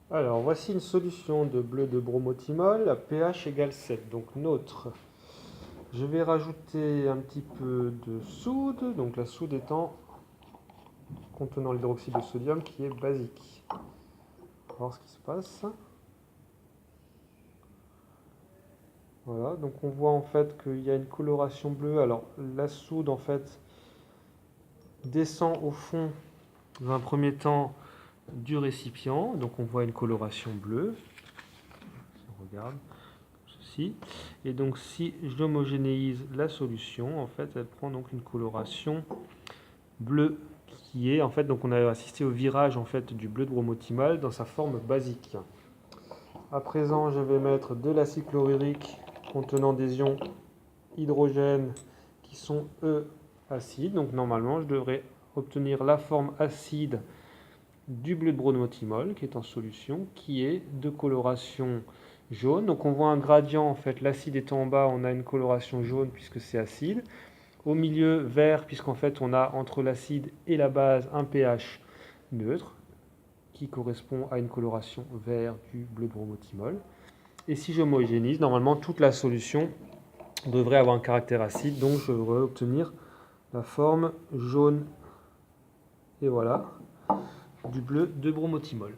Alors, voici une solution de bleu de bromothymol à pH égale 7, donc neutre. Je vais rajouter un petit peu de soude, donc la soude étant contenant l'hydroxyde de sodium qui est basique. On va voir ce qui se passe. Voilà, donc on voit en fait qu'il y a une coloration bleue. Alors, la soude en fait descend au fond dans un premier temps du récipient, donc on voit une coloration bleue. Si on regarde ceci, et donc si j'homogénéise la solution, en fait, elle prend donc une coloration bleue qui est en fait, donc on a assisté au virage en fait du bleu de bromothymol dans sa forme basique. À présent, je vais mettre de l'acide chlorhydrique contenant des ions hydrogène qui sont eux acides, donc normalement je devrais obtenir la forme acide du bleu de bromothymol qui est en solution, qui est de coloration jaune. Donc on voit un gradient, en fait, l'acide étant en bas, on a une coloration jaune puisque c'est acide. Au milieu, vert, puisqu'en fait on a entre l'acide et la base un pH neutre, qui correspond à une coloration vert du bleu de bromothymol. Et si j'homogénise, normalement toute la solution devrait avoir un caractère acide, donc je devrais obtenir la forme jaune, et voilà, du bleu de bromothymol.